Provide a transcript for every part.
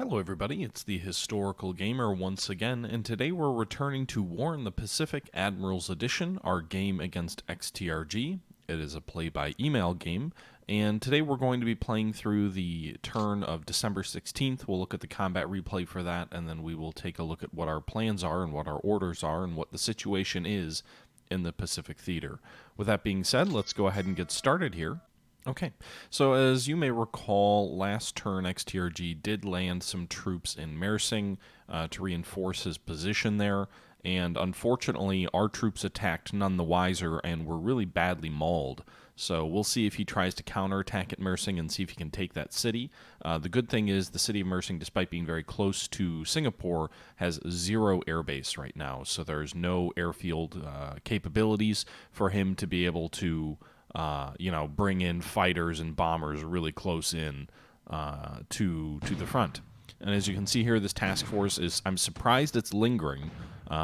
Hello everybody, it's the Historical Gamer once again, and today we're returning to War in the Pacific Admirals Edition, our game against XTRG. It is a play-by-email game, and today we're going to be playing through the turn of December 16th. We'll look at the combat replay for that, and then we will take a look at what our plans are and what our orders are and what the situation is in the Pacific Theater. With that being said, let's go ahead and get started here. Okay, so as you may recall, last turn XTRG did land some troops in Mersing to reinforce his position there, and unfortunately our troops attacked none the wiser and were really badly mauled. So we'll see if he tries to counterattack at Mersing and see if he can take that city. The good thing is the city of Mersing, despite being very close to Singapore, has 0 airbase right now, so there's no airfield capabilities for him to be able to bring in fighters and bombers really close in to the front. And as you can see here, this task force is, I'm surprised it's lingering.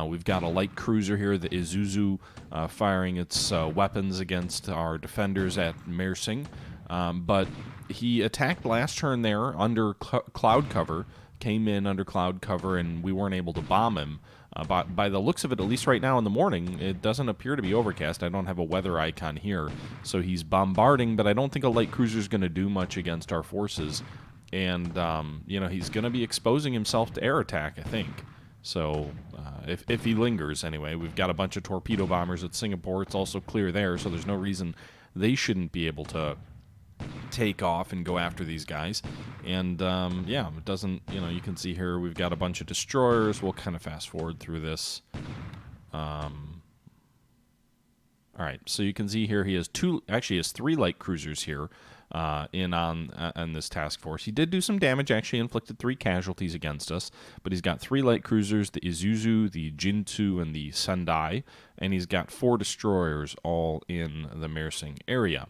We've got a light cruiser here, the Isuzu, firing its weapons against our defenders at Mersing. But he attacked last turn there under cloud cover, came in under cloud cover, and we weren't able to bomb him. But by the looks of it, at least right now in the morning, it doesn't appear to be overcast. I don't have a weather icon here. So he's bombarding, but I don't think a light cruiser is going to do much against our forces. And, he's going to be exposing himself to air attack, I think. So if he lingers, anyway. We've got a bunch of torpedo bombers at Singapore. It's also clear there, so there's no reason they shouldn't be able to take off and go after these guys. And it doesn't, you can see here we've got a bunch of destroyers. We'll kind of fast forward through this. All right, so you can see here he has 3 light cruisers here on this task force. He did do some damage, actually inflicted 3 casualties against us, but he's got 3 light cruisers, the Isuzu, the Jintu, and the Sendai, and he's got 4 destroyers all in the Mersing area.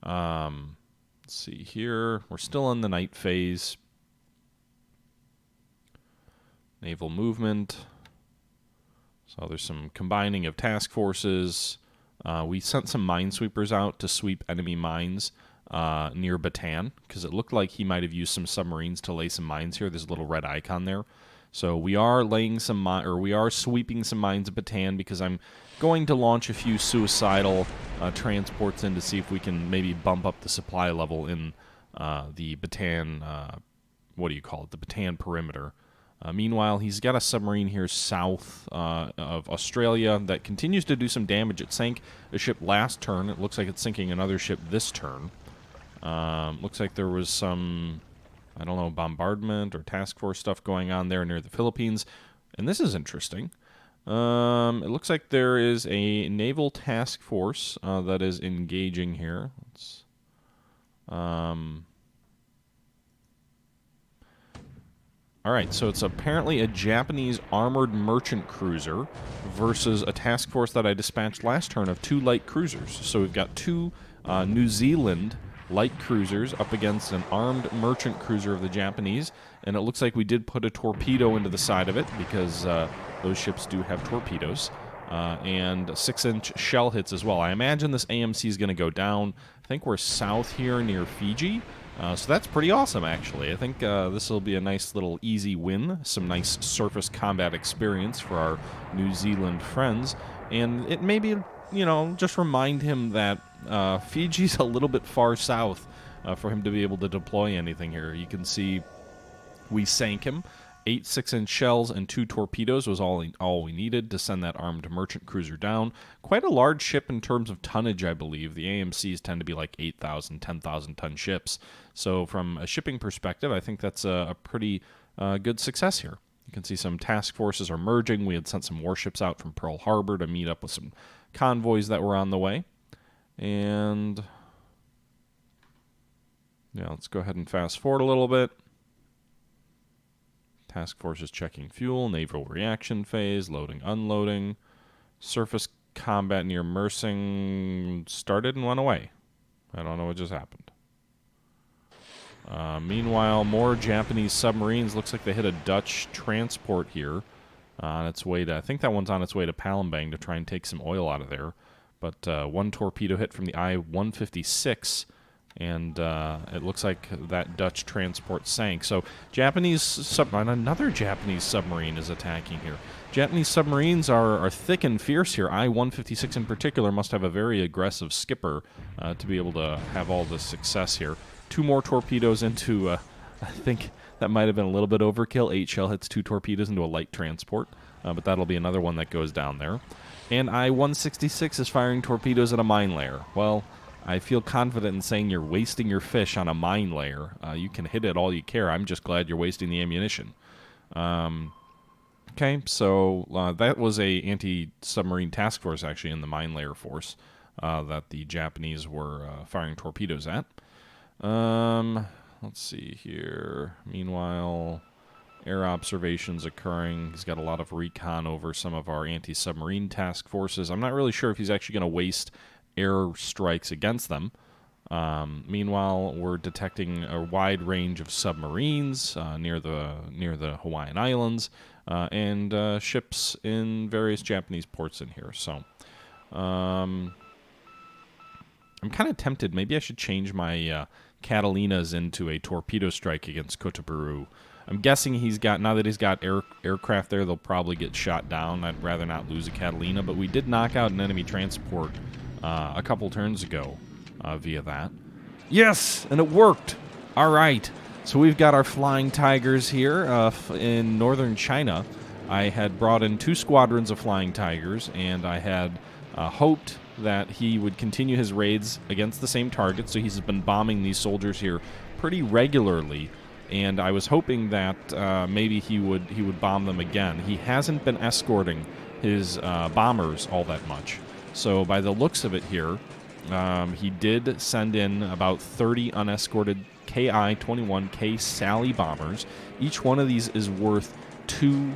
Let's see here. We're still in the night phase. Naval movement. So there's some combining of task forces. We sent some minesweepers out to sweep enemy mines near Bataan, because it looked like he might have used some submarines to lay some mines here. There's a little red icon there. So we are laying some we are sweeping some mines at Bataan, because I'm going to launch a few suicidal transports in to see if we can maybe bump up the supply level in the Bataan, the Bataan perimeter. Meanwhile, he's got a submarine here south of Australia that continues to do some damage. It sank a ship last turn. It looks like it's sinking another ship this turn. Looks like there was some, bombardment or task force stuff going on there near the Philippines. And this is interesting. It looks like there is a naval task force that is engaging here. All right, so it's apparently a Japanese armored merchant cruiser versus a task force that I dispatched last turn of 2 light cruisers. So we've got 2 New Zealand light cruisers up against an armed merchant cruiser of the Japanese, and it looks like we did put a torpedo into the side of it, because those ships do have torpedoes, and 6-inch shell hits as well. I imagine this AMC is going to go down. I think we're south here near Fiji, so that's pretty awesome, actually. I think this will be a nice little easy win, some nice surface combat experience for our New Zealand friends, and it may be, just remind him that Fiji's a little bit far south for him to be able to deploy anything here. You can see we sank him. 8 6-inch shells and 2 torpedoes was all we needed to send that armed merchant cruiser down. Quite a large ship in terms of tonnage, I believe. The AMCs tend to be like 8,000, 10,000 ton ships. So from a shipping perspective, I think that's a pretty good success here. You can see some task forces are merging. We had sent some warships out from Pearl Harbor to meet up with some convoys that were on the way. And let's go ahead and fast forward a little bit. Task force is checking fuel, naval reaction phase, loading, unloading. Surface combat near Mersing started and went away. I don't know what just happened. Meanwhile, more Japanese submarines. Looks like they hit a Dutch transport here on its way to, I think that one's on its way to Palembang to try and take some oil out of there. But 1 torpedo hit from the I-156 And it looks like that Dutch transport sank. So another Japanese submarine is attacking here. Japanese submarines are thick and fierce here. I-156 in particular must have a very aggressive skipper to be able to have all this success here. 2 more torpedoes into, I think that might have been a little bit overkill. 8 shell hits 2 torpedoes into a light transport, but that'll be another one that goes down there. And I-166 is firing torpedoes at a mine layer. Well, I feel confident in saying you're wasting your fish on a mine layer. You can hit it all you care. I'm just glad you're wasting the ammunition. Okay, so that was a anti-submarine task force, actually, in the mine layer force that the Japanese were firing torpedoes at. Let's see here. Meanwhile, air observations occurring. He's got a lot of recon over some of our anti-submarine task forces. I'm not really sure if he's actually going to waste air strikes against them. Meanwhile, we're detecting a wide range of submarines near the Hawaiian Islands and ships in various Japanese ports in here. So I'm kind of tempted. Maybe I should change my Catalinas into a torpedo strike against Kotoburu. I'm guessing now that he's got aircraft there, they'll probably get shot down. I'd rather not lose a Catalina, but we did knock out an enemy transport a couple turns ago via that. Yes, and it worked. All right, so we've got our Flying Tigers here in northern China. I had brought in 2 squadrons of Flying Tigers, and I had hoped that he would continue his raids against the same target, so he's been bombing these soldiers here pretty regularly, and I was hoping that maybe he would bomb them again. He hasn't been escorting his bombers all that much, so by the looks of it here, he did send in about 30 unescorted Ki-21K Sally bombers. Each one of these is worth 2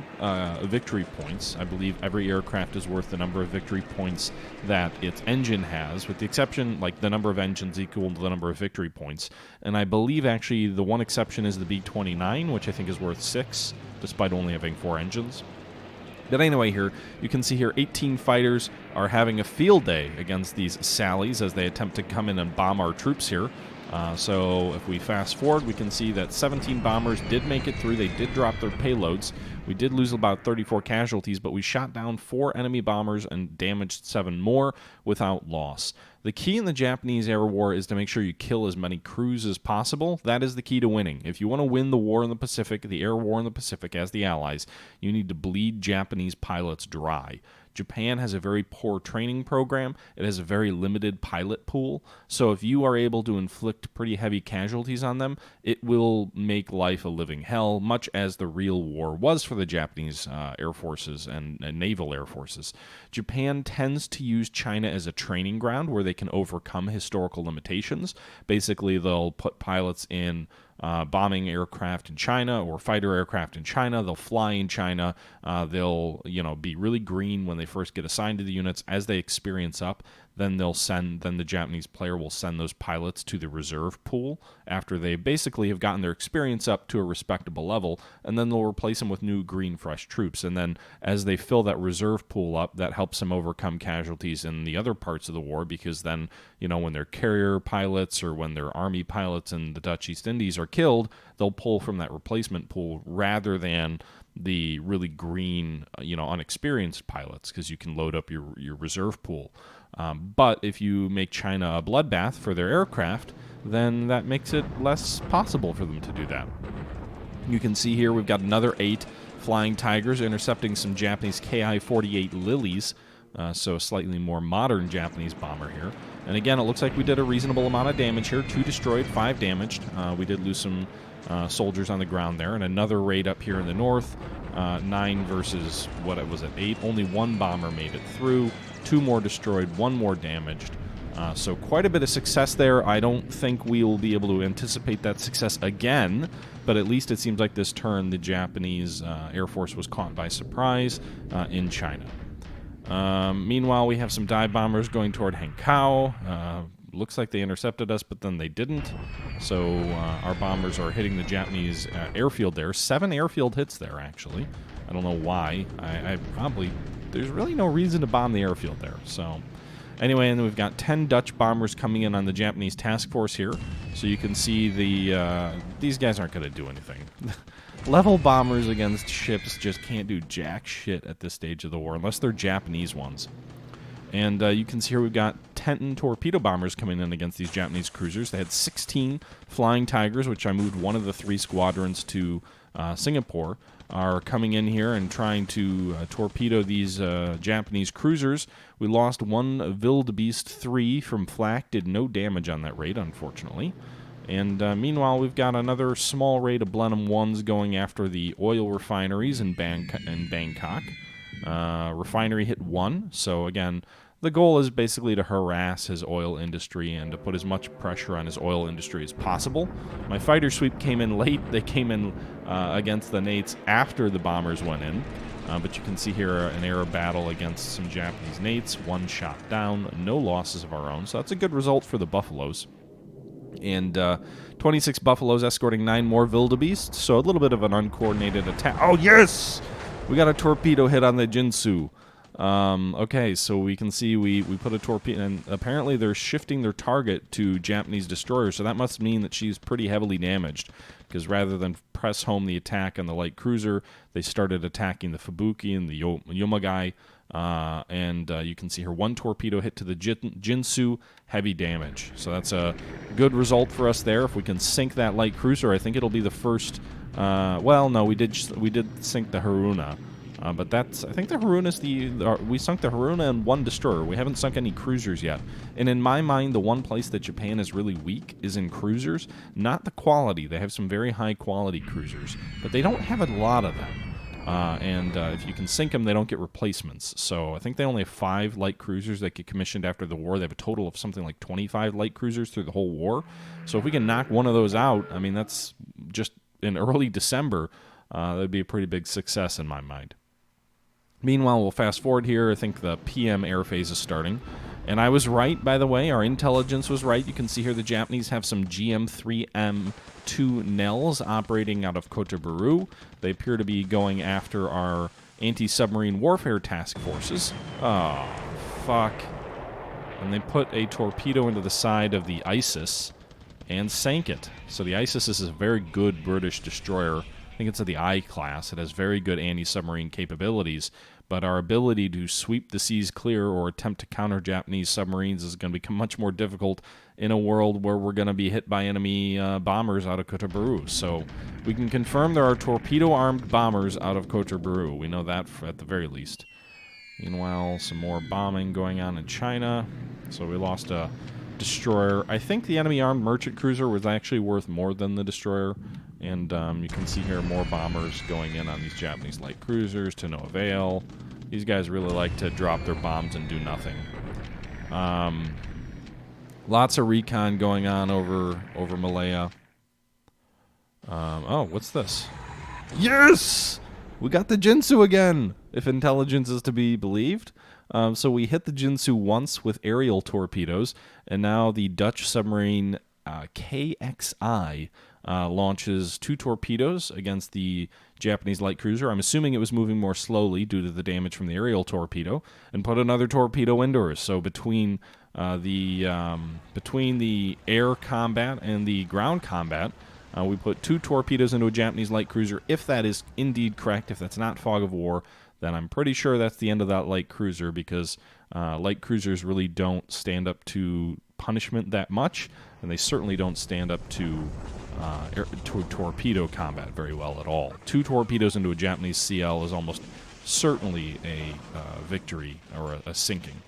victory points. I believe every aircraft is worth the number of victory points that its engine has, with the exception, like the number of engines equal to the number of victory points. And I believe actually the one exception is the B-29, which I think is worth 6, despite only having 4 engines. But anyway, here you can see here 18 fighters are having a field day against these Sallies as they attempt to come in and bomb our troops here. So if we fast forward, we can see that 17 bombers did make it through. They did drop their payloads. We did lose about 34 casualties, but we shot down 4 enemy bombers and damaged 7 more without loss. The key in the Japanese air war is to make sure you kill as many crews as possible. That is the key to winning. If you want to win the war in the Pacific, the air war in the Pacific as the Allies, you need to bleed Japanese pilots dry. Japan has a very poor training program. It has a very limited pilot pool. So if you are able to inflict pretty heavy casualties on them, it will make life a living hell, much as the real war was for the Japanese air forces and naval air forces. Japan tends to use China as a training ground where they can overcome historical limitations. Basically, they'll put pilots in bombing aircraft in China or fighter aircraft in China. They'll fly in China. They'll be really green when they first get assigned to the units. As they experience up, then the Japanese player will send those pilots to the reserve pool after they basically have gotten their experience up to a respectable level, and then they'll replace them with new green fresh troops. And then as they fill that reserve pool up, that helps them overcome casualties in the other parts of the war, because then when their carrier pilots or when their army pilots in the Dutch East Indies are killed, they'll pull from that replacement pool rather than the really green, unexperienced pilots, because you can load up your reserve pool. But if you make China a bloodbath for their aircraft, then that makes it less possible for them to do that. You can see here we've got another 8 Flying Tigers intercepting some Japanese Ki-48 Lilies, so a slightly more modern Japanese bomber here. And again, it looks like we did a reasonable amount of damage here. 2 destroyed, 5 damaged. We did lose some soldiers on the ground there. And another raid up here in the north, 9 versus, 8? Only 1 bomber made it through. 2 more destroyed, 1 more damaged. So quite a bit of success there. I don't think we will be able to anticipate that success again, but at least it seems like this turn the Japanese Air Force was caught by surprise in China. Meanwhile, we have some dive bombers going toward Hankow. Looks like they intercepted us, but then they didn't. So our bombers are hitting the Japanese airfield there. 7 airfield hits there, actually. I don't know why. There's really no reason to bomb the airfield there. So Anyway, and then we've got 10 Dutch bombers coming in on the Japanese task force here. So you can see these guys aren't going to do anything. Level bombers against ships just can't do jack shit at this stage of the war, unless they're Japanese ones. And you can see here we've got 10 torpedo bombers coming in against these Japanese cruisers. They had 16 Flying Tigers, which I moved one of the 3 squadrons to Singapore, are coming in here and trying to torpedo these Japanese cruisers. We lost one Vildebeest 3 from flak, did no damage on that raid, unfortunately. And meanwhile, we've got another small raid of Blenheim 1s going after the oil refineries in Bangkok. Refinery hit 1, so again, the goal is basically to harass his oil industry and to put as much pressure on his oil industry as possible. My fighter sweep came in late. They came in against the Nates after the bombers went in. But you can see here an air battle against some Japanese Nates. 1 shot down, no losses of our own. So that's a good result for the Buffaloes. And 26 Buffaloes escorting 9 more Vildebeest. So a little bit of an uncoordinated attack. Oh, yes! We got a torpedo hit on the Jinsu. Okay, so we can see we put a torpedo, and apparently they're shifting their target to Japanese destroyers, so that must mean that she's pretty heavily damaged, because rather than press home the attack on the light cruiser, they started attacking the Fubuki and the Yomagai, and you can see here 1 torpedo hit to the Jinsu, heavy damage. So that's a good result for us there. If we can sink that light cruiser, I think it'll be the first, well, no, we did sink the Haruna. But that's, I think the Haruna's we sunk the Haruna and 1 destroyer. We haven't sunk any cruisers yet. And in my mind, the one place that Japan is really weak is in cruisers, not the quality. They have some very high quality cruisers, but they don't have a lot of them. And if you can sink them, they don't get replacements. So I think they only have 5 light cruisers that get commissioned after the war. They have a total of something like 25 light cruisers through the whole war. So if we can knock one of those out, I mean, that's just in early December, that would be a pretty big success in my mind. Meanwhile, we'll fast forward here. I think the PM air phase is starting. And I was right, by the way. Our intelligence was right. You can see here the Japanese have some GM-3M2 Nels operating out of Kotoburu. They appear to be going after our anti-submarine warfare task forces. Oh, fuck. And they put a torpedo into the side of the ISIS and sank it. So the ISIS is a very good British destroyer. I think it's of the I class. It has very good anti-submarine capabilities, but our ability to sweep the seas clear or attempt to counter Japanese submarines is going to become much more difficult in a world where we're going to be hit by enemy bombers out of Kotoburu. So we can confirm there are torpedo-armed bombers out of Kotoburu. We know that at the very least. Meanwhile, some more bombing going on in China. So we lost a destroyer. I think the enemy armed merchant cruiser was actually worth more than the destroyer. And you can see here more bombers going in on these Japanese light cruisers to no avail. These guys really like to drop their bombs and do nothing. Lots of recon going on over Malaya. Oh, what's this? Yes! We got the Jinsu again, if intelligence is to be believed. So we hit the Jinsu once with aerial torpedoes, and now the Dutch submarine KXI launches 2 torpedoes against the Japanese light cruiser. I'm assuming it was moving more slowly due to the damage from the aerial torpedo, and put another torpedo indoors. So between the air combat and the ground combat, we put 2 torpedoes into a Japanese light cruiser. If that is indeed correct, if that's not fog of war, then I'm pretty sure that's the end of that light cruiser, because light cruisers really don't stand up to punishment that much, and they certainly don't stand up to torpedo combat very well at all. 2 torpedoes into a Japanese CL is almost certainly a victory or a sinking.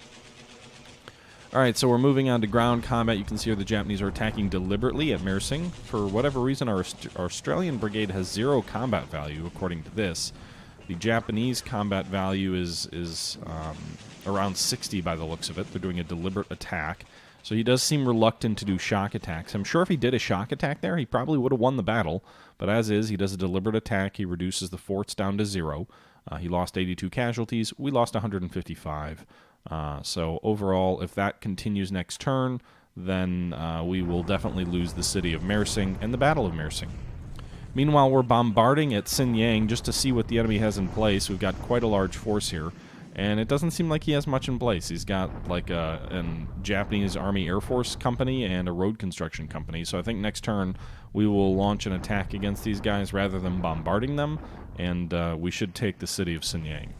Alright, so we're moving on to ground combat. You can see here the Japanese are attacking deliberately at Mersing. For whatever reason, our Australian brigade has 0 combat value, according to this. The Japanese combat value is around 60 by the looks of it. They're doing a deliberate attack. So he does seem reluctant to do shock attacks. I'm sure if he did a shock attack there, he probably would have won the battle. But as is, he does a deliberate attack. He reduces the forts down to 0. He lost 82 casualties. We lost 155. So overall, if that continues next turn, then we will definitely lose the city of Mersing and the Battle of Mersing. Meanwhile, we're bombarding at Xinyang just to see what the enemy has in place. We've got quite a large force here. And it doesn't seem like he has much in place. He's got like a Japanese Army Air Force company and a road construction company. So I think next turn we will launch an attack against these guys rather than bombarding them, and we should take the city of Shenyang.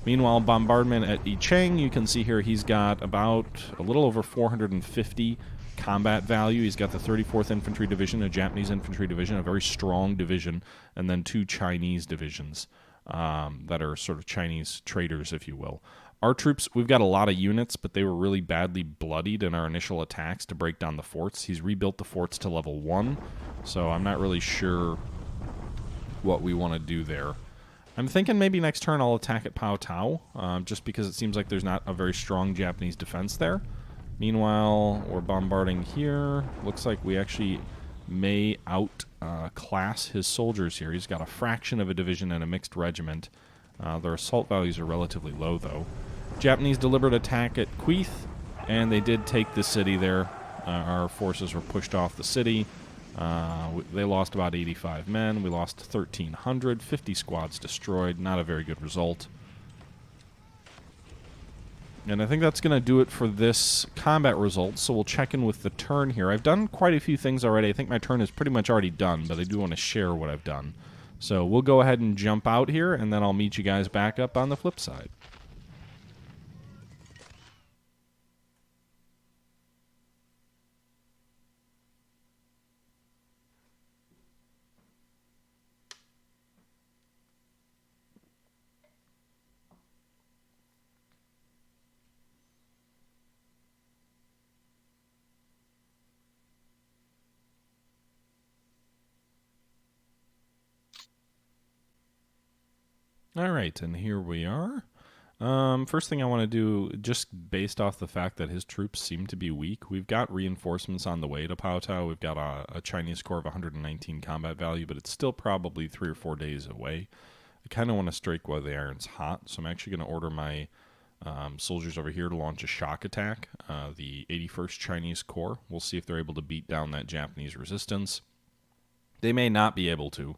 Meanwhile, bombardment at Yicheng, you can see here he's got about a little over 450 combat value. He's got the 34th Infantry Division, a Japanese Infantry Division, a very strong division, and then 2 Chinese divisions that are sort of Chinese traders, if you will. Our troops, we've got a lot of units, but they were really badly bloodied in our initial attacks to break down the forts. He's rebuilt the forts to level 1, so I'm not really sure what we want to do there. I'm thinking maybe next turn I'll attack at Pao Tao, just because it seems like there's not a very strong Japanese defense there. Meanwhile, we're bombarding here. Looks like we actually may outclass his soldiers here. He's got a fraction of a division and a mixed regiment. Their assault values are relatively low, though. Japanese deliberate attack at Queeth, and they did take the city there. Our forces were pushed off the city. They lost about 85 men. We lost 1,300. 50 squads destroyed. Not a very good result. And I think that's going to do it for this combat result, so we'll check in with the turn here. I've done quite a few things already. I think my turn is pretty much already done, but I do want to share what I've done. So we'll go ahead and jump out here, and then I'll meet you guys back up on the flip side. All right, and here we are. First thing I want to do, just based off the fact that his troops seem to be weak, we've got reinforcements on the way to Pao Tao. We've got a Chinese corps of 119 combat value, but it's still probably 3 or 4 days away. I kind of want to strike while the iron's hot, so I'm actually going to order my soldiers over here to launch a shock attack. The 81st Chinese Corps. We'll see if they're able to beat down that Japanese resistance. They may not be able to,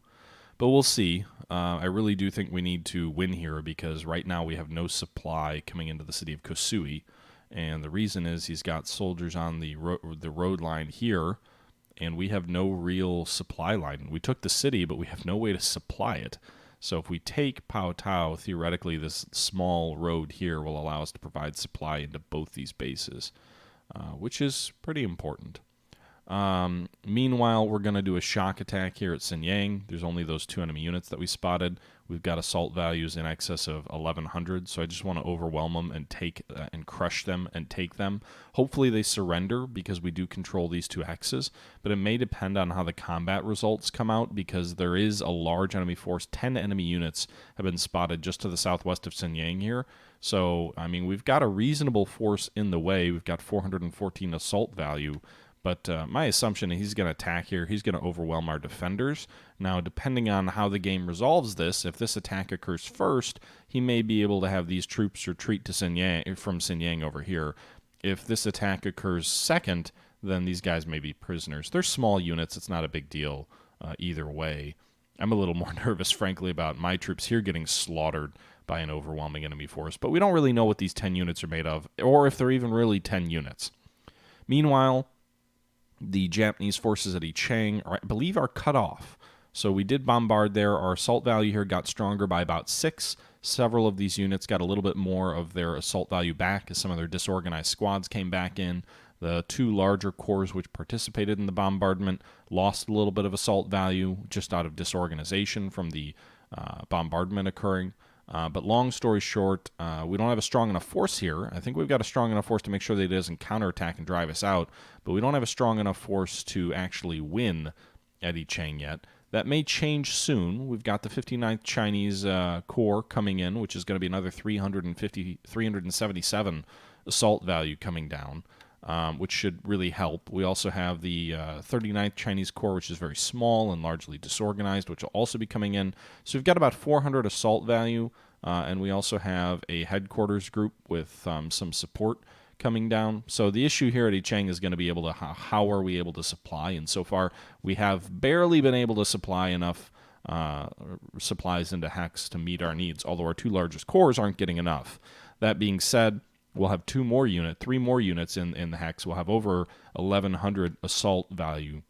but we'll see. I really do think we need to win here because right now we have no supply coming into the city of Kosui, and the reason is he's got soldiers on the road line here, and we have no real supply line. We took the city, but we have no way to supply it. So if we take Pao Tao, theoretically this small road here will allow us to provide supply into both these bases, which is pretty important. Meanwhile, we're going to do a shock attack here at Shenyang. There's only those 2 enemy units that we spotted. We've got assault values in excess of 1,100, so I just want to overwhelm them and take and crush them and take them. Hopefully they surrender because we do control these 2 X's, but it may depend on how the combat results come out because there is a large enemy force. 10 enemy units have been spotted just to the southwest of Shenyang here. So, I mean, we've got a reasonable force in the way. We've got 414 assault value. But my assumption is he's going to attack here. He's going to overwhelm our defenders. Now, depending on how the game resolves this, if this attack occurs first, he may be able to have these troops retreat to Shenyang, from Shenyang over here. If this attack occurs second, then these guys may be prisoners. They're small units. It's not a big deal either way. I'm a little more nervous, frankly, about my troops here getting slaughtered by an overwhelming enemy force. But we don't really know what these 10 units are made of, or if they're even really 10 units. Meanwhile, the Japanese forces at Yicheng, I believe, are cut off. So we did bombard there. Our assault value here got stronger by about 6. Several of these units got a little bit more of their assault value back as some of their disorganized squads came back in. The 2 larger corps which participated in the bombardment lost a little bit of assault value just out of disorganization from the bombardment occurring. But long story short, we don't have a strong enough force here. I think we've got a strong enough force to make sure that it doesn't counterattack and drive us out, but we don't have a strong enough force to actually win at Yicheng yet. That may change soon. We've got the 59th Chinese Corps coming in, which is going to be another 377 assault value coming down, which should really help. We also have the 39th Chinese Corps, which is very small and largely disorganized, which will also be coming in. So we've got about 400 assault value, and we also have a headquarters group with some support coming down. So the issue here at Yicheng is going to be able to how are we able to supply, and so far we have barely been able to supply enough supplies into Hex to meet our needs, although our 2 largest cores aren't getting enough. That being said, we'll have 3 more units in the Hex. We'll have over 1,100 assault value.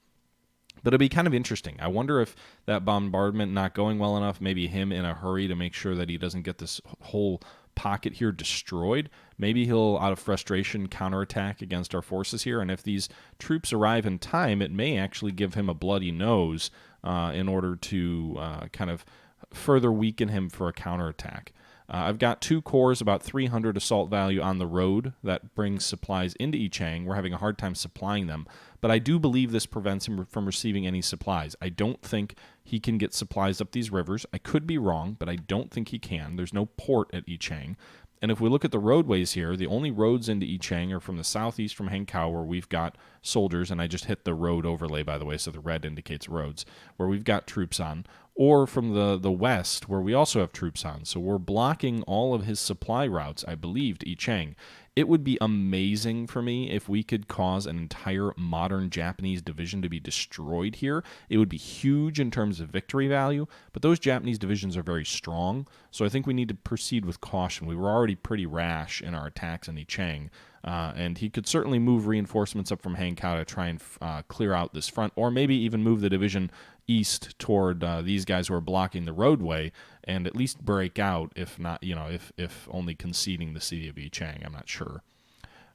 But it'll be kind of interesting. I wonder if that bombardment not going well enough, maybe him in a hurry to make sure that he doesn't get this whole pocket here destroyed. Maybe he'll, out of frustration, counterattack against our forces here. And if these troops arrive in time, it may actually give him a bloody nose in order to kind of further weaken him for a counterattack. I've got 2 cores, about 300 assault value on the road that brings supplies into Yichang. We're having a hard time supplying them, but I do believe this prevents him from receiving any supplies. I don't think he can get supplies up these rivers. I could be wrong, but I don't think he can. There's no port at Yichang. And if we look at the roadways here, the only roads into Yichang are from the southeast from Hankow, where we've got soldiers, and I just hit the road overlay, by the way, so the red indicates roads, where we've got troops on, or from the west, where we also have troops on. So we're blocking all of his supply routes, I believe, to Yichang. It would be amazing for me if we could cause an entire modern Japanese division to be destroyed here. It would be huge in terms of victory value, but those Japanese divisions are very strong, so I think we need to proceed with caution. We were already pretty rash in our attacks on Yichang, and he could certainly move reinforcements up from Hankow to try and clear out this front, or maybe even move the division east toward these guys who are blocking the roadway, and at least break out, if not, if only conceding the city of Yichang. I'm not sure.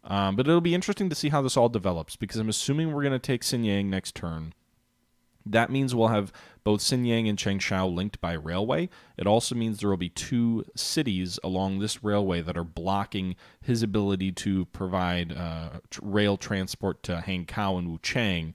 But it'll be interesting to see how this all develops, because I'm assuming we're going to take Xinyang next turn. That means we'll have both Xinyang and Changshao linked by railway. It also means there will be 2 cities along this railway that are blocking his ability to provide rail transport to Hankow and Wuchang,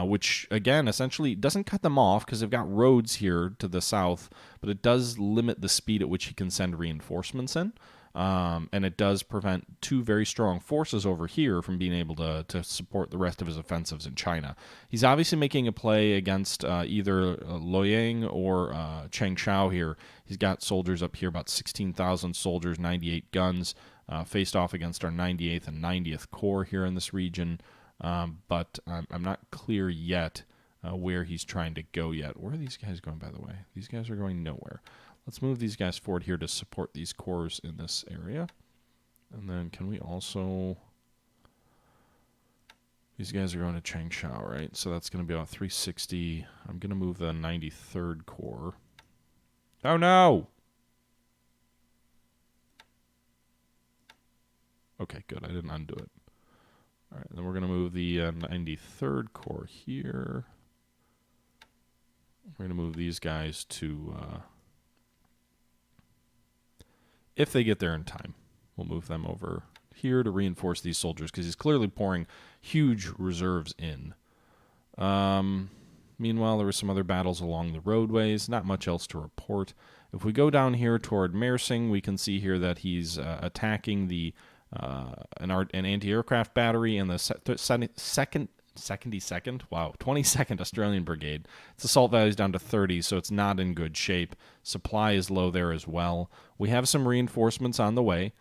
which, again, essentially doesn't cut them off because they've got roads here to the south, but it does limit the speed at which he can send reinforcements in. And it does prevent 2 very strong forces over here from being able to support the rest of his offensives in China. He's obviously making a play against either Luoyang or Changshao here. He's got soldiers up here, about 16,000 soldiers, 98 guns, faced off against our 98th and 90th Corps here in this region. But I'm not clear yet where he's trying to go yet. Where are these guys going, by the way? These guys are going nowhere. Let's move these guys forward here to support these corps in this area. And then can we also... These guys are going to Changshao, right? So that's going to be about 360. I'm going to move the 93rd Corps. Oh, no! Okay, good. I didn't undo it. All right, then we're going to move the 93rd Corps here. We're going to move these guys to... if they get there in time, we'll move them over here to reinforce these soldiers, because he's clearly pouring huge reserves in. Meanwhile, there were some other battles along the roadways. Not much else to report. If we go down here toward Mersing, we can see here that he's attacking the an anti-aircraft battery and the 22nd Australian Brigade. Its assault value is down to 30, so it's not in good shape. Supply is low there as well. We have some reinforcements on the way.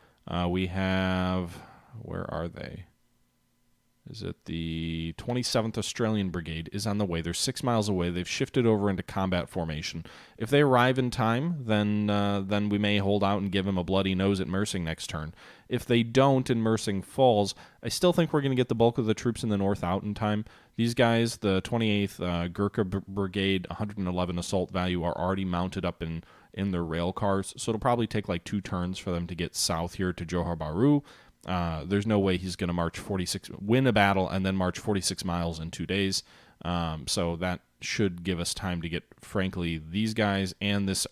We have... Where are they? Is it the 27th Australian Brigade is on the way. They're 6 miles away. They've shifted over into combat formation. If they arrive in time, then we may hold out and give them a bloody nose at Mersing next turn. If they don't and Mersing falls, I still think we're going to get the bulk of the troops in the north out in time. These guys, the 28th Gurkha Brigade, 111 assault value, are already mounted up in their rail cars, so it'll probably take like 2 turns for them to get south here to Johor Bahru. There's no way he's going to win a battle and then march 46 miles in 2 days. So that should give us time to get, frankly, these guys and this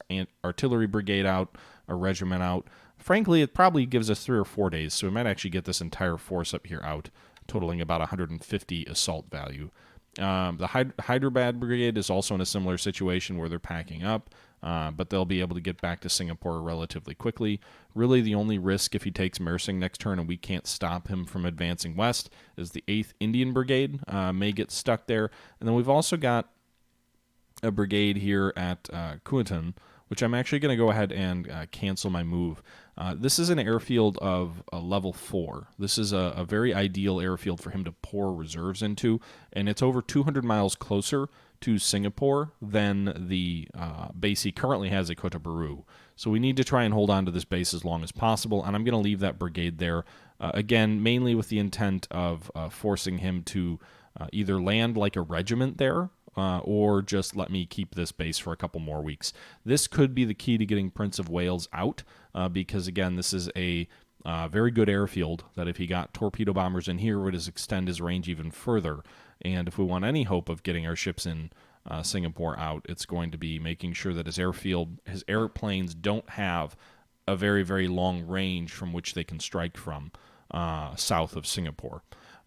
artillery brigade out, a regiment out. Frankly, it probably gives us 3 or 4 days, so we might actually get this entire force up here out, totaling about 150 assault value. The Hyderabad Brigade is also in a similar situation where they're packing up, but they'll be able to get back to Singapore relatively quickly. Really, the only risk if he takes Mersing next turn and we can't stop him from advancing west is the 8th Indian Brigade may get stuck there. And then we've also got a brigade here at Kuantan, which I'm actually going to go ahead and cancel my move. This is an airfield of level 4. This is a very ideal airfield for him to pour reserves into, and it's over 200 miles closer to Singapore than the base he currently has at Kota Buru. So we need to try and hold on to this base as long as possible, and I'm going to leave that brigade there, again, mainly with the intent of forcing him to either land like a regiment there, or just let me keep this base for a couple more weeks. This could be the key to getting Prince of Wales out, because, again, this is a very good airfield that if he got torpedo bombers in here would just extend his range even further. And if we want any hope of getting our ships in Singapore out, it's going to be making sure that his airfield, his airplanes don't have a very, very long range from which they can strike from south of Singapore.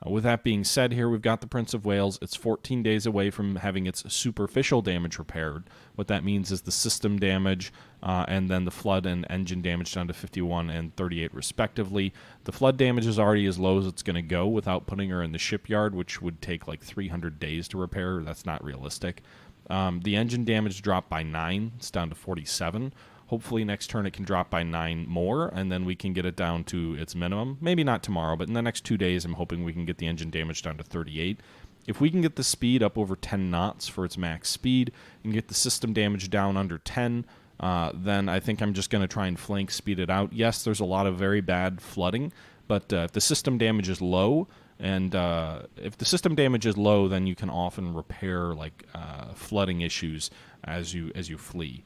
With that being said, here we've got the Prince of Wales. It's 14 days away from having its superficial damage repaired. What that means is the system damage and then the flood and engine damage down to 51 and 38 respectively. The flood damage is already as low as it's going to go without putting her in the shipyard, which would take like 300 days to repair. That's not realistic. The engine damage dropped by 9. It's down to 47. Hopefully next turn it can drop by 9 more, and then we can get it down to its minimum. Maybe not tomorrow, but in the next 2 days I'm hoping we can get the engine damage down to 38. If we can get the speed up over 10 knots for its max speed and get the system damage down under 10, then I think I'm just going to try and flank speed it out. Yes, there's a lot of very bad flooding, but if the system damage is low, and if the system damage is low, then you can often repair like flooding issues as you flee.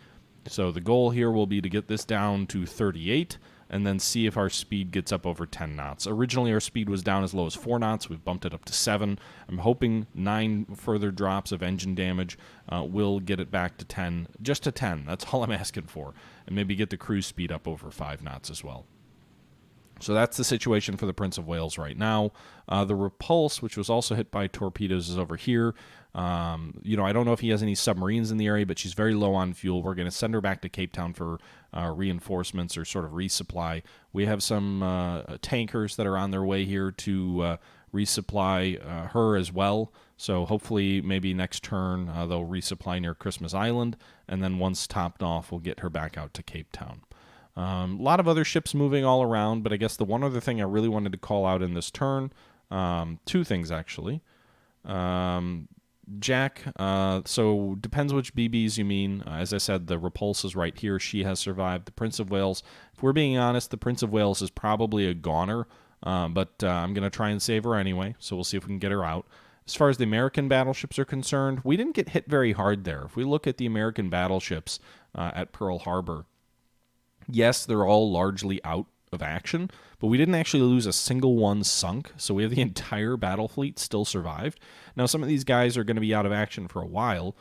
So the goal here will be to get this down to 38 and then see if our speed gets up over 10 knots. Originally, our speed was down as low as 4 knots. We've bumped it up to 7. I'm hoping 9 further drops of engine damage will get it back to 10, just to 10. That's all I'm asking for. And maybe get the cruise speed up over 5 knots as well. So that's the situation for the Prince of Wales right now. The Repulse, which was also hit by torpedoes, is over here. I don't know if he has any submarines in the area, but she's very low on fuel. We're going to send her back to Cape Town for reinforcements or sort of resupply. We have some tankers that are on their way here to resupply her as well. So hopefully maybe next turn they'll resupply near Christmas Island, and then once topped off, we'll get her back out to Cape Town. A lot of other ships moving all around, but I guess the one other thing I really wanted to call out in this turn, 2 things actually. Jack, so depends which BBs you mean. As I said, the Repulse is right here. She has survived. The Prince of Wales, if we're being honest, the Prince of Wales is probably a goner, but I'm going to try and save her anyway, so we'll see if we can get her out. As far as the American battleships are concerned, we didn't get hit very hard there. If we look at the American battleships at Pearl Harbor, yes, they're all largely out of action, but we didn't actually lose a single one sunk, so we have the entire battle fleet still survived. Now, some of these guys are going to be out of action for a while.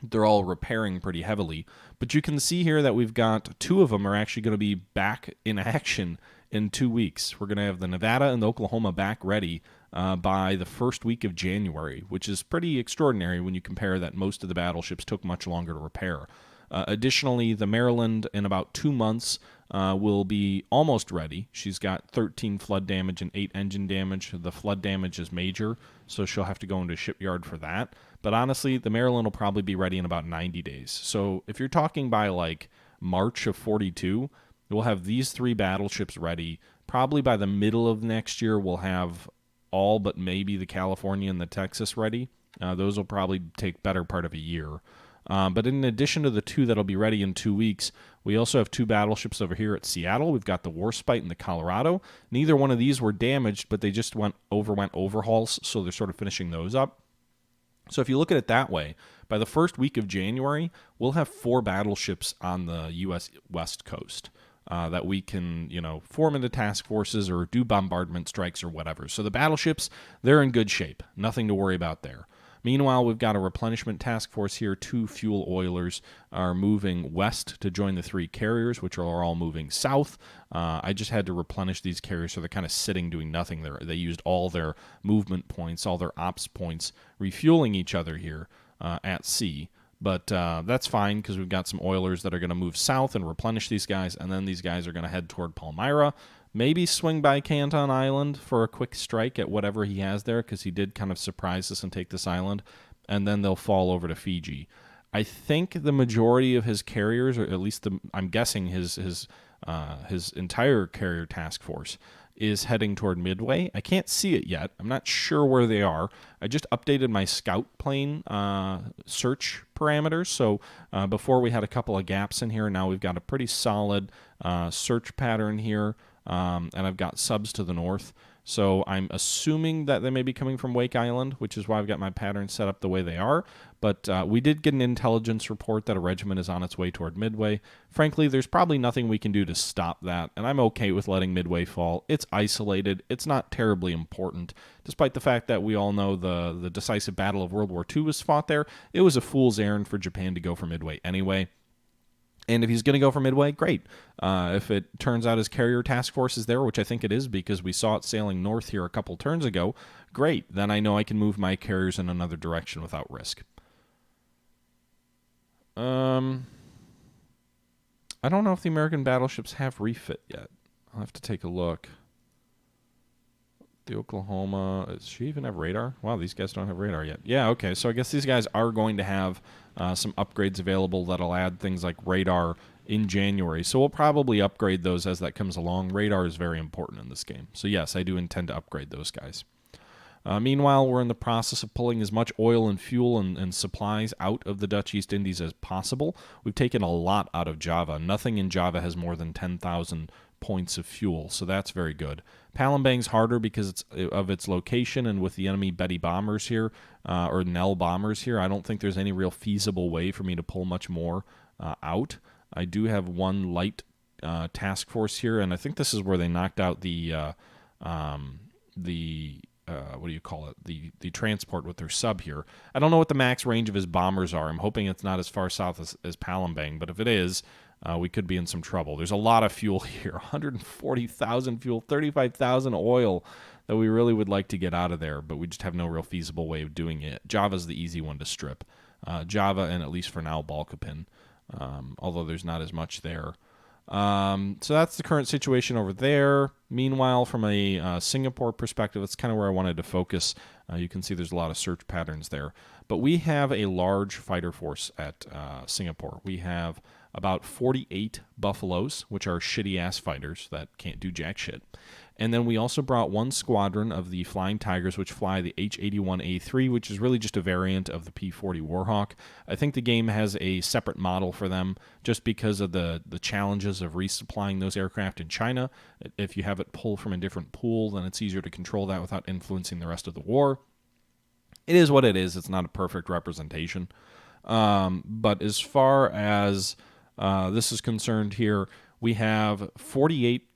They're all repairing pretty heavily, but you can see here that we've got 2 of them are actually going to be back in action in 2 weeks. We're going to have the Nevada and the Oklahoma back ready by the first week of January, which is pretty extraordinary when you compare that most of the battleships took much longer to repair. Additionally, the Maryland in about 2 months will be almost ready. She's got 13 flood damage and 8 engine damage. The flood damage is major, so she'll have to go into a shipyard for that. But honestly, the Maryland will probably be ready in about 90 days. So if you're talking by like March of 42, we'll have these 3 battleships ready. Probably by the middle of next year, we'll have all but maybe the California and the Texas ready. Those will probably take better part of a year. But in addition to the 2 that'll be ready in 2 weeks, we also have 2 battleships over here at Seattle. We've got the Warspite and the Colorado. Neither one of these were damaged, but they just went overhauls, so they're sort of finishing those up. So if you look at it that way, by the first week of January, we'll have 4 battleships on the U.S. West Coast that we can, form into task forces or do bombardment strikes or whatever. So the battleships, they're in good shape. Nothing to worry about there. Meanwhile, we've got a replenishment task force here. 2 fuel oilers are moving west to join the 3 carriers, which are all moving south. I just had to replenish these carriers, so they're kind of sitting doing nothing. They used all their movement points, all their ops points, refueling each other here at sea. But that's fine because we've got some oilers that are going to move south and replenish these guys, and then these guys are going to head toward Palmyra. Maybe swing by Canton Island for a quick strike at whatever he has there, because he did kind of surprise us and take this island, and then they'll fall over to Fiji. I think the majority of his carriers, or at least I'm guessing his entire carrier task force, is heading toward Midway. I can't see it yet. I'm not sure where they are. I just updated my scout plane search parameters. So before we had a couple of gaps in here. Now we've got a pretty solid search pattern here. And I've got subs to the north. So I'm assuming that they may be coming from Wake Island, which is why I've got my pattern set up the way they are. But we did get an intelligence report that a regiment is on its way toward Midway. Frankly, there's probably nothing we can do to stop that, and I'm okay with letting Midway fall. It's isolated. It's not terribly important. Despite the fact that we all know the decisive battle of World War II was fought there, it was a fool's errand for Japan to go for Midway anyway. And if he's going to go for Midway, great. If it turns out his carrier task force is there, which I think it is because we saw it sailing north here a couple turns ago, great. Then I know I can move my carriers in another direction without risk. I don't know if the American battleships have refit yet. I'll have to take a look. The Oklahoma, does she even have radar? Wow, these guys don't have radar yet. Yeah, okay, so I guess these guys are going to have some upgrades available that'll add things like radar in January. So we'll probably upgrade those as that comes along. Radar is very important in this game. So yes, I do intend to upgrade those guys. Meanwhile, we're in the process of pulling as much oil and fuel and supplies out of the Dutch East Indies as possible. We've taken a lot out of Java. Nothing in Java has more than 10,000 points of fuel, so that's very good. Palembang's harder because of its location, and with the enemy Betty bombers here, or Nell bombers here, I don't think there's any real feasible way for me to pull much more out. I do have one light task force here, and I think this is where they knocked out the what do you call it? The transport with their sub here. I don't know what the max range of his bombers are. I'm hoping it's not as far south as Palembang, but if it is, we could be in some trouble. There's a lot of fuel here, 140,000 fuel, 35,000 oil that we really would like to get out of there, but we just have no real feasible way of doing it. Java's the easy one to strip. Java and, at least for now, Balkapin, although there's not as much there. So that's the current situation over there. Meanwhile, from a Singapore perspective, that's kind of where I wanted to focus. You can see there's a lot of search patterns there. But we have a large fighter force at Singapore. We have about 48 Buffaloes, which are shitty-ass fighters that can't do jack shit. And then we also brought one squadron of the Flying Tigers, which fly the H-81A3, which is really just a variant of the P-40 Warhawk. I think the game has a separate model for them just because of the challenges of resupplying those aircraft in China. If you have it pulled from a different pool, then it's easier to control that without influencing the rest of the war. It is what it is. It's not a perfect representation. But as far as this is concerned here, we have 48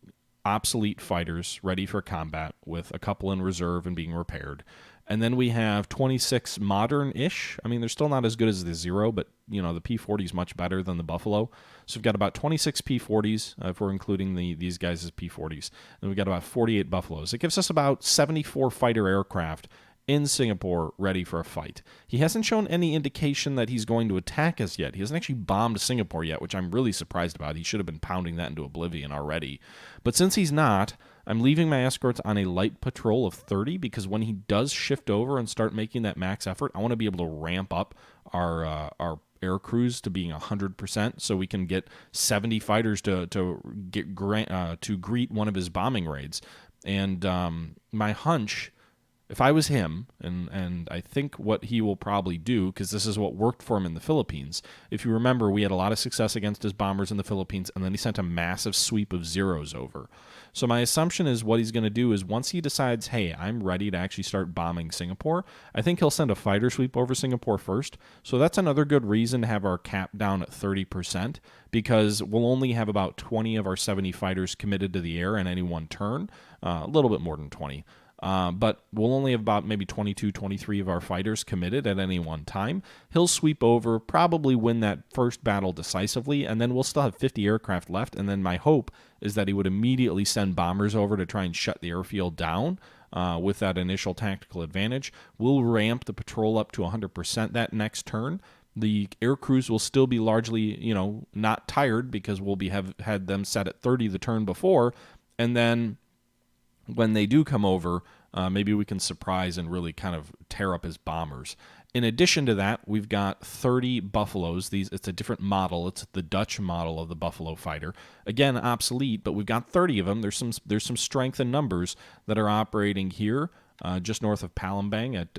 obsolete fighters ready for combat with a couple in reserve and being repaired. And then we have 26 modern-ish. I mean, they're still not as good as the Zero, but, you know, the P-40 is much better than the Buffalo. So we've got about 26 P-40s, if we're including these guys as P-40s. And we've got about 48 Buffaloes. It gives us about 74 fighter aircraft in Singapore ready for a fight. He hasn't shown any indication that he's going to attack us yet. He hasn't actually bombed Singapore yet, which I'm really surprised about. He should have been pounding that into oblivion already. But since he's not, I'm leaving my escorts on a light patrol of 30 because when he does shift over and start making that max effort, I want to be able to ramp up our air crews to being 100% so we can get 70 fighters to greet one of his bombing raids. And my hunch, if I was him, and I think what he will probably do, because this is what worked for him in the Philippines. If you remember, we had a lot of success against his bombers in the Philippines, and then he sent a massive sweep of Zeros over. So my assumption is what he's going to do is once he decides, hey, I'm ready to actually start bombing Singapore, I think he'll send a fighter sweep over Singapore first. So that's another good reason to have our cap down at 30%, because we'll only have about 20 of our 70 fighters committed to the air in any one turn, a little bit more than 20. But we'll only have about maybe 22, 23 of our fighters committed at any one time. He'll sweep over, probably win that first battle decisively, and then we'll still have 50 aircraft left. And then my hope is that he would immediately send bombers over to try and shut the airfield down with that initial tactical advantage. We'll ramp the patrol up to 100% that next turn. The air crews will still be largely, not tired because we'll had them set at 30 the turn before, and then when they do come over, maybe we can surprise and really kind of tear up his bombers. In addition to that, we've got 30 Buffaloes. It's a different model. It's the Dutch model of the Buffalo fighter. Again, obsolete, but we've got 30 of them. There's some strength in numbers that are operating here, just north of Palembang at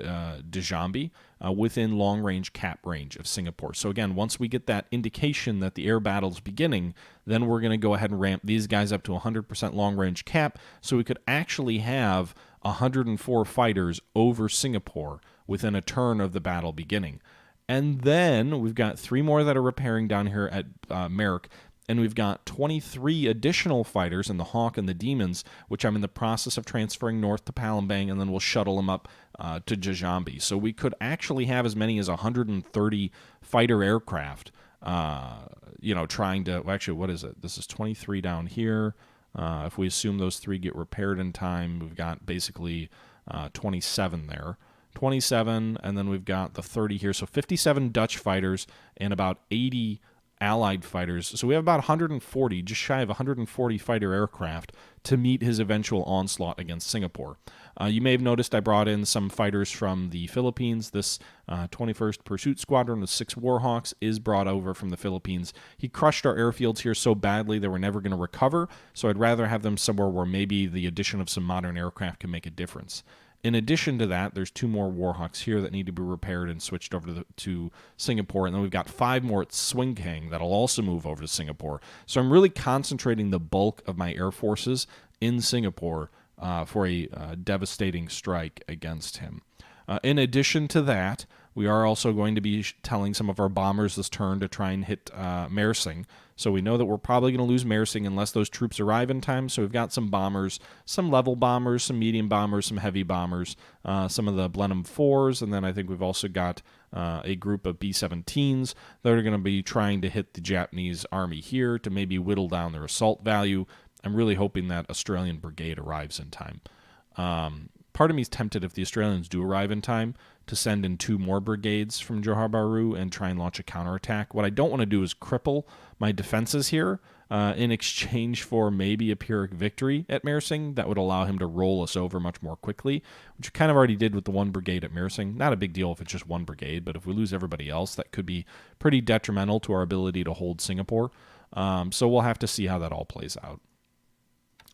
Djambi, within long-range cap range of Singapore. So again, once we get that indication that the air battle's beginning, then we're going to go ahead and ramp these guys up to 100% long-range cap, so we could actually have 104 fighters over Singapore within a turn of the battle beginning. And then we've got 3 more that are repairing down here at Merrick, and we've got 23 additional fighters in the Hawk and the Demons, which I'm in the process of transferring north to Palembang, and then we'll shuttle them up to Djambi. So we could actually have as many as 130 fighter aircraft, trying to... Well, actually, what is it? This is 23 down here. If we assume those 3 get repaired in time, we've got basically 27 there. 27, and then we've got the 30 here. So 57 Dutch fighters and about 80 Allied fighters. So we have about 140, just shy of 140 fighter aircraft to meet his eventual onslaught against Singapore. You may have noticed I brought in some fighters from the Philippines. This 21st Pursuit Squadron with 6 Warhawks is brought over from the Philippines. He crushed our airfields here so badly they were never going to recover, so I'd rather have them somewhere where maybe the addition of some modern aircraft can make a difference. In addition to that, there's 2 more Warhawks here that need to be repaired and switched over to Singapore. And then we've got 5 more at Swing Kang that'll also move over to Singapore. So I'm really concentrating the bulk of my air forces in Singapore for a devastating strike against him. In addition to that, we are also going to be telling some of our bombers this turn to try and hit Mersing. So we know that we're probably going to lose Mersing unless those troops arrive in time. So we've got some bombers, some level bombers, some medium bombers, some heavy bombers, some of the Blenheim 4s, and then I think we've also got a group of B-17s that are going to be trying to hit the Japanese army here to maybe whittle down their assault value. I'm really hoping that Australian brigade arrives in time. Part of me is tempted, if the Australians do arrive in time, to send in 2 more brigades from Johor Bahru and try and launch a counterattack. What I don't want to do is cripple my defenses here in exchange for maybe a Pyrrhic victory at Mersing that would allow him to roll us over much more quickly, which we kind of already did with the 1 brigade at Mersing. Not a big deal if it's just 1 brigade, but if we lose everybody else, that could be pretty detrimental to our ability to hold Singapore. So we'll have to see how that all plays out.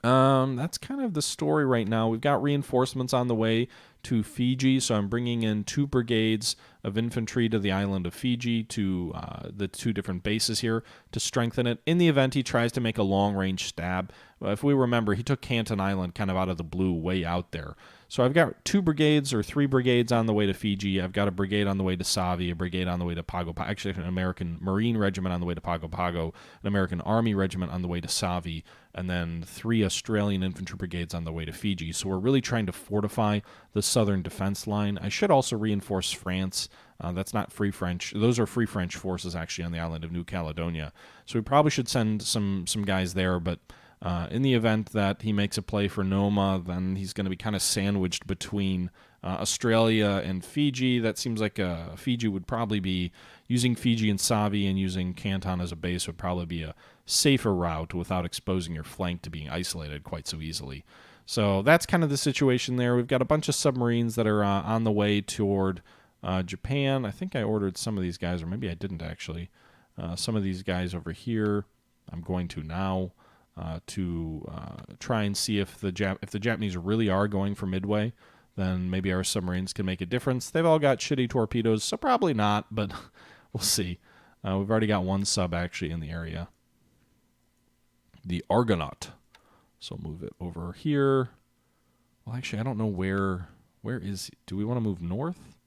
That's kind of the story right now. We've got reinforcements on the way to Fiji, so I'm bringing in 2 brigades of infantry to the island of Fiji to the 2 different bases here to strengthen it. In the event he tries to make a long-range stab, if we remember, he took Canton Island kind of out of the blue way out there. So I've got 2 brigades or 3 brigades on the way to Fiji. I've got a brigade on the way to Savi, a brigade on the way to Pago Pago, actually an American Marine regiment on the way to Pago Pago, an American Army regiment on the way to Savi, and then 3 Australian infantry brigades on the way to Fiji. So we're really trying to fortify the southern defense line. I should also reinforce France. That's not Free French. Those are Free French forces actually on the island of New Caledonia. So we probably should send some guys there, but in the event that he makes a play for Noma, then he's going to be kind of sandwiched between Australia and Fiji. That seems like Fiji would probably be using Fiji and Savi, and using Canton as a base would probably be a safer route without exposing your flank to being isolated quite so easily. So that's kind of the situation there. We've got a bunch of submarines that are on the way toward Japan. I think I ordered some of these guys, or maybe I didn't actually. Some of these guys over here I'm going to now. To try and see if the Japanese really are going for Midway, then maybe our submarines can make a difference. They've all got shitty torpedoes, so probably not, but we'll see. We've already got 1 sub actually in the area. The Argonaut. So move it over here. Well, actually, I don't know where is he? Do we want to move north?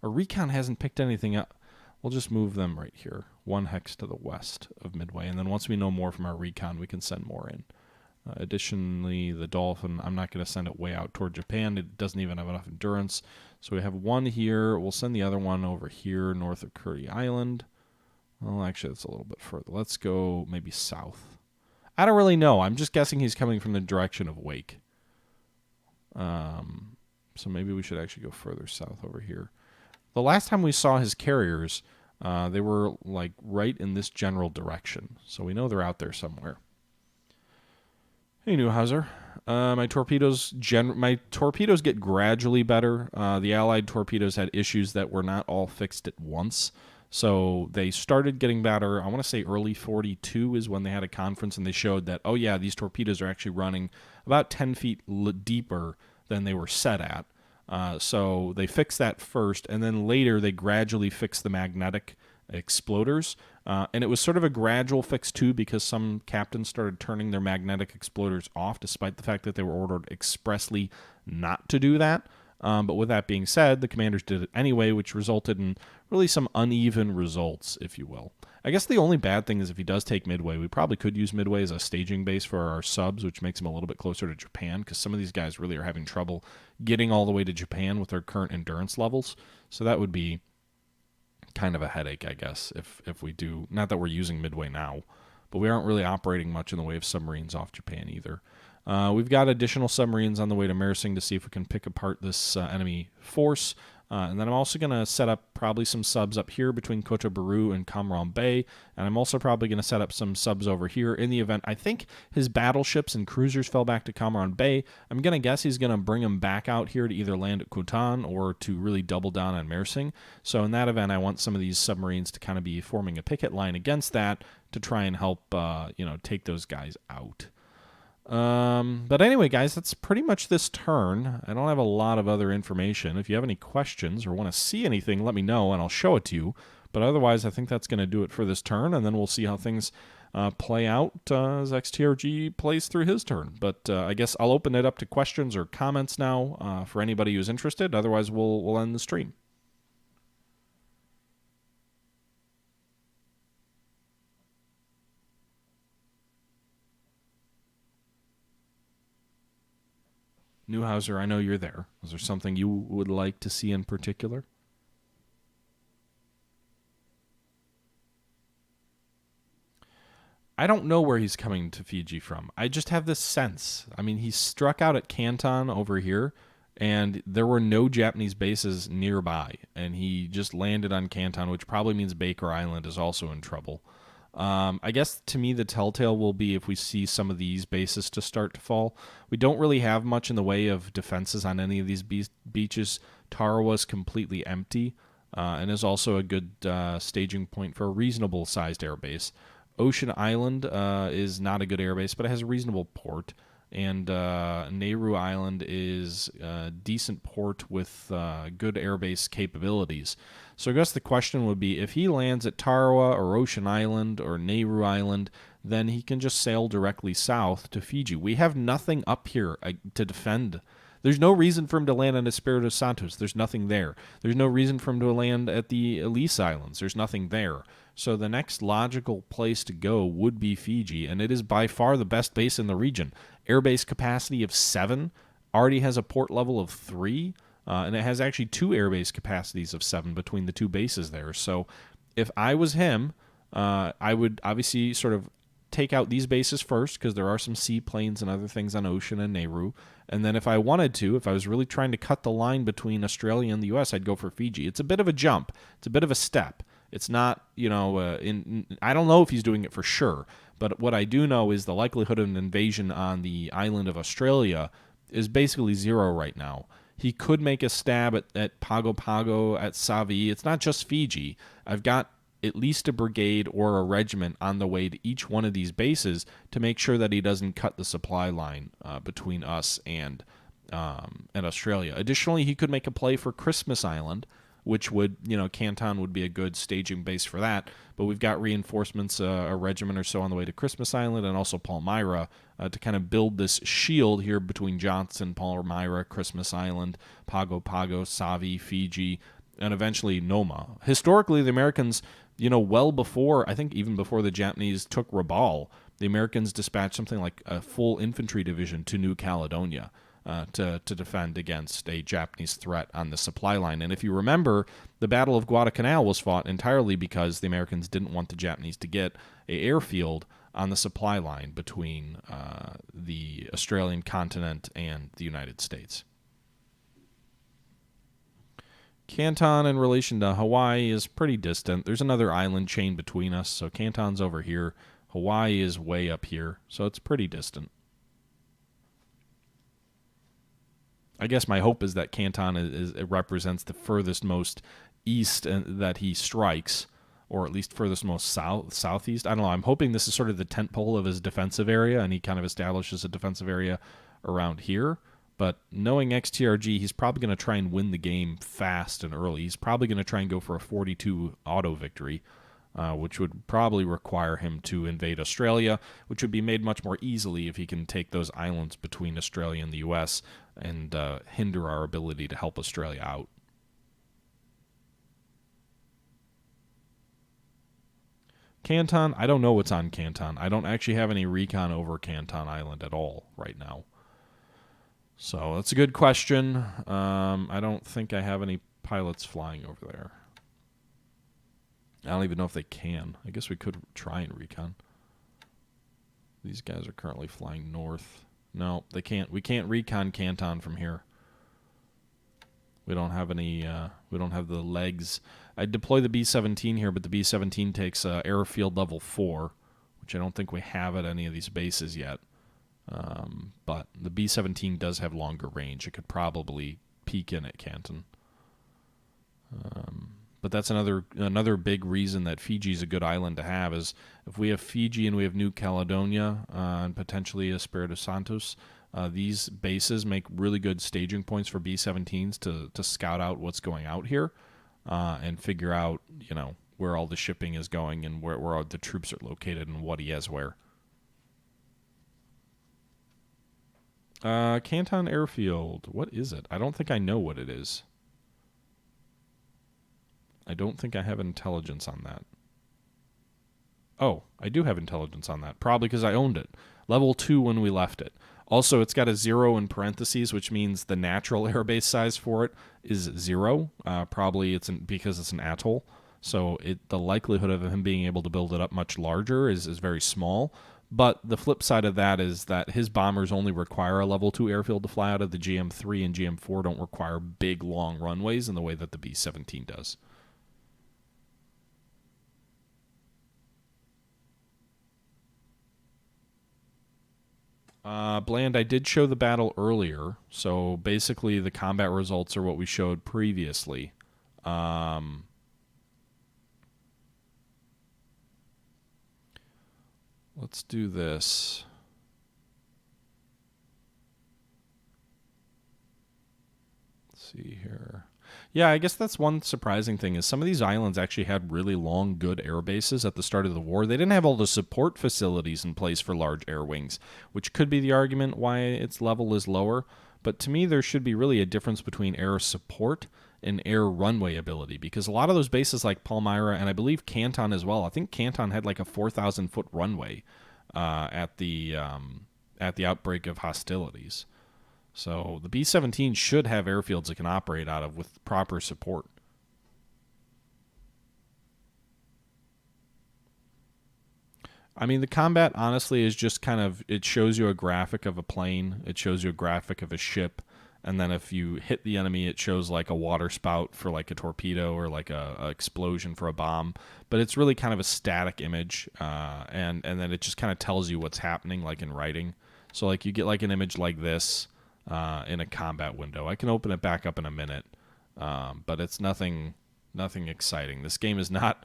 Our recon hasn't picked anything up. We'll just move them right here, 1 hex to the west of Midway, and then once we know more from our recon, we can send more in. Additionally, the Dolphin, I'm not going to send it way out toward Japan. It doesn't even have enough endurance. So we have 1 here. We'll send the other one over here north of Curry Island. Well, actually, that's a little bit further. Let's go maybe south. I don't really know. I'm just guessing he's coming from the direction of Wake. So maybe we should actually go further south over here. The last time we saw his carriers, they were like right in this general direction. So we know they're out there somewhere. Hey, Newhauser. My torpedoes get gradually better. The Allied torpedoes had issues that were not all fixed at once. So they started getting better. I want to say early 42 is when they had a conference and they showed that, oh yeah, these torpedoes are actually running about 10 feet deeper than they were set at. So they fixed that first, and then later they gradually fixed the magnetic exploders. And it was sort of a gradual fix too, because some captains started turning their magnetic exploders off, despite the fact that they were ordered expressly not to do that. But with that being said, the commanders did it anyway, which resulted in really some uneven results, if you will. I guess the only bad thing is if he does take Midway, we probably could use Midway as a staging base for our subs, which makes him a little bit closer to Japan, because some of these guys really are having trouble getting all the way to Japan with their current endurance levels. So that would be kind of a headache, I guess, if we do. Not that we're using Midway now, but we aren't really operating much in the way of submarines off Japan either. We've got additional submarines on the way to Mersing to see if we can pick apart this enemy force. And then I'm also going to set up probably some subs up here between Kotobaru and Kamran Bay. And I'm also probably going to set up some subs over here in the event. I think his battleships and cruisers fell back to Kamran Bay. I'm going to guess he's going to bring them back out here to either land at Kutan or to really double down on Mersing. So in that event, I want some of these submarines to kind of be forming a picket line against that to try and help, take those guys out. But anyway, guys, that's pretty much this turn. I don't have a lot of other information. If you have any questions or want to see anything, let me know and I'll show it to you. But otherwise, I think that's going to do it for this turn, and then we'll see how things play out as XTRG plays through his turn. But I guess I'll open it up to questions or comments now for anybody who's interested. Otherwise, we'll end the stream. Newhauser, I know you're there. Is there something you would like to see in particular? I don't know where he's coming to Fiji from. I just have this sense. I mean, he struck out at Canton over here, and there were no Japanese bases nearby, and he just landed on Canton, which probably means Baker Island is also in trouble. I guess to me the telltale will be if we see some of these bases to start to fall. We don't really have much in the way of defenses on any of these beaches. Tarawa is completely empty and is also a good staging point for a reasonable sized airbase. Ocean Island is not a good airbase, but it has a reasonable port. And Nauru Island is a decent port with good airbase capabilities. So I guess the question would be, if he lands at Tarawa or Ocean Island or Nauru Island, then he can just sail directly south to Fiji. We have nothing up here to defend. There's no reason for him to land on Espiritu Santos. There's nothing there. There's no reason for him to land at the Elise Islands. There's nothing there. So the next logical place to go would be Fiji, and it is by far the best base in the region. Airbase capacity of 7, already has a port level of 3, and it has actually 2 airbase capacities of 7 between the two bases there. So if I was him, I would obviously sort of take out these bases first, because there are some seaplanes and other things on Ocean and Nauru. And then if I wanted to, if I was really trying to cut the line between Australia and the U.S., I'd go for Fiji. It's a bit of a jump. It's a bit of a step. It's not, I don't know if he's doing it for sure, but what I do know is the likelihood of an invasion on the island of Australia is basically 0 right now. He could make a stab at Pago Pago, at Savi. It's not just Fiji. I've got at least a brigade or a regiment on the way to each one of these bases to make sure that he doesn't cut the supply line between us and Australia. Additionally, he could make a play for Christmas Island, which would, Canton would be a good staging base for that. But we've got reinforcements, a regiment or so on the way to Christmas Island, and also Palmyra to kind of build this shield here between Johnson, Palmyra, Christmas Island, Pago Pago, Savi, Fiji, and eventually Noma. Historically, the Americans, well before, I think even before the Japanese took Rabaul, the Americans dispatched something like a full infantry division to New Caledonia to defend against a Japanese threat on the supply line. And if you remember, the Battle of Guadalcanal was fought entirely because the Americans didn't want the Japanese to get an airfield on the supply line between the Australian continent and the United States. Canton in relation to Hawaii is pretty distant. There's another island chain between us, so Canton's over here. Hawaii is way up here, so it's pretty distant. I guess my hope is that Canton it represents the furthest most east that he strikes, or at least furthest most southeast. I don't know. I'm hoping this is sort of the tent pole of his defensive area, and he kind of establishes a defensive area around here. But knowing XTRG, he's probably going to try and win the game fast and early. He's probably going to try and go for a 42 auto victory, which would probably require him to invade Australia, which would be made much more easily if he can take those islands between Australia and the U.S. and hinder our ability to help Australia out. Canton, I don't know what's on Canton. I don't actually have any recon over Canton Island at all right now. So that's a good question. I don't think I have any pilots flying over there. I don't even know if they can. I guess we could try and recon. These guys are currently flying north. No, they can't. We can't recon Canton from here. We don't have any. We don't have the legs. I deploy the B-17 here, but the B-17 takes airfield level 4, which I don't think we have at any of these bases yet. But the B-17 does have longer range. It could probably peek in at Canton. But that's another big reason that Fiji is a good island to have, is if we have Fiji and we have New Caledonia and potentially Espiritu Santos, these bases make really good staging points for B-17s to scout out what's going out here and figure out, you know, where all the shipping is going and where all the troops are located and what he has where. Canton Airfield. What is it? I don't think I know what it is. I don't think I have intelligence on that. Oh, I do have intelligence on that. Probably because I owned it. Level 2 when we left it. Also, it's got a 0 in parentheses, which means the natural airbase size for it is 0. Probably because it's an atoll. So the likelihood of him being able to build it up much larger is very small. But the flip side of that is that his bombers only require a level 2 airfield to fly out of. The GM3 and GM4 don't require big, long runways in the way that the B-17 does. Bland, I did show the battle earlier, so basically the combat results are what we showed previously. Let's do this. Let's see here. Yeah, I guess that's one surprising thing is some of these islands actually had really long, good air bases at the start of the war. They didn't have all the support facilities in place for large air wings, which could be the argument why its level is lower. But to me, there should be really a difference between air support and air runway ability, because a lot of those bases like Palmyra and I believe Canton as well, I think Canton had like a 4,000-foot runway at the outbreak of hostilities. So the B-17 should have airfields it can operate out of with proper support. I mean, the combat, honestly, is just kind of, it shows you a graphic of a plane, it shows you a graphic of a ship, and then if you hit the enemy, it shows like a water spout for like a torpedo or like a explosion for a bomb. But it's really kind of a static image, and then it just kind of tells you what's happening, like in writing. So like you get like an image like this, in a combat window. I can open it back up in a minute, but it's nothing exciting. This game is not.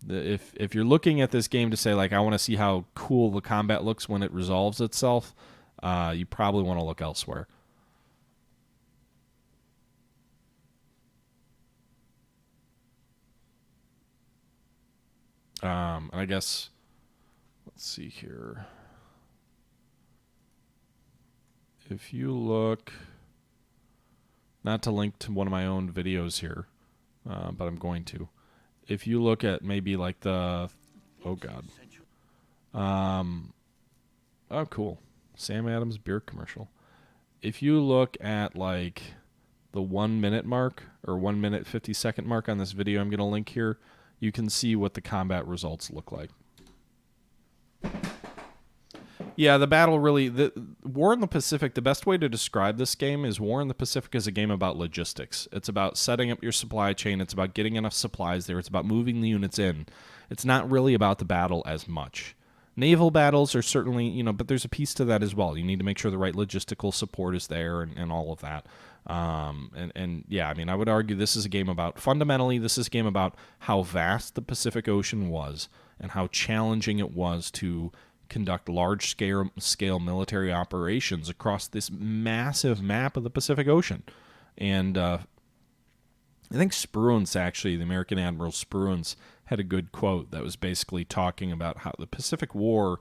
If you're looking at this game to say like I want to see how cool the combat looks when it resolves itself, you probably want to look elsewhere. And I guess let's see here. If you look, not to link to one of my own videos here, but I'm going to. If you look at maybe like the, oh God. Oh, cool. Sam Adams beer commercial. If you look at like the 1 minute mark or 1 minute 50-second mark on this video I'm going to link here, you can see what the combat results look like. Yeah, the battle really... War in the Pacific, the best way to describe this game is War in the Pacific is a game about logistics. It's about setting up your supply chain. It's about getting enough supplies there. It's about moving the units in. It's not really about the battle as much. Naval battles are certainly, but there's a piece to that as well. You need to make sure the right logistical support is there and all of that. And yeah, I mean, I would argue this is a game about, fundamentally, this is a game about how vast the Pacific Ocean was and how challenging it was to conduct large-scale military operations across this massive map of the Pacific Ocean. And I think Spruance, actually, the American Admiral Spruance, had a good quote that was basically talking about how the Pacific War,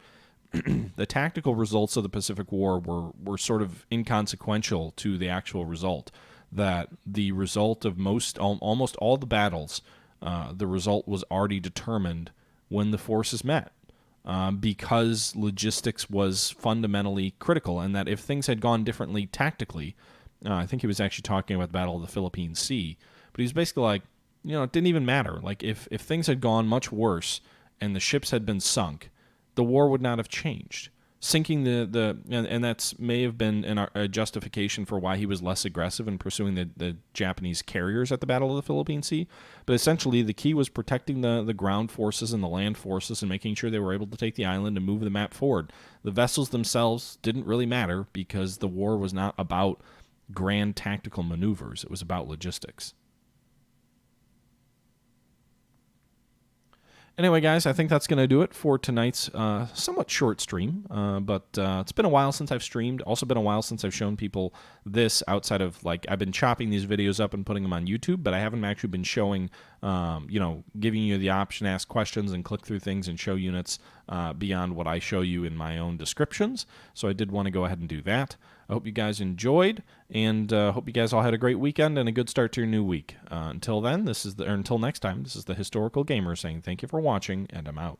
the tactical results of the Pacific War were sort of inconsequential to the actual result. That the result of almost all the battles, the result was already determined when the forces met. Because logistics was fundamentally critical, and that if things had gone differently tactically, I think he was actually talking about the Battle of the Philippine Sea, but he was basically like, it didn't even matter. Like, if things had gone much worse and the ships had been sunk, the war would not have changed. Sinking and that's may have been a justification for why he was less aggressive in pursuing the Japanese carriers at the Battle of the Philippine Sea. But essentially, the key was protecting the ground forces and the land forces and making sure they were able to take the island and move the map forward. The vessels themselves didn't really matter because the war was not about grand tactical maneuvers. It was about logistics. Anyway, guys, I think that's going to do it for tonight's somewhat short stream, but it's been a while since I've streamed. Also been a while since I've shown people this outside of, like, I've been chopping these videos up and putting them on YouTube, but I haven't actually been showing, giving you the option to ask questions and click through things and show units beyond what I show you in my own descriptions. So I did want to go ahead and do that. I hope you guys enjoyed, and hope you guys all had a great weekend and a good start to your new week. Until then, until next time, this is the Historical Gamer saying thank you for watching, and I'm out.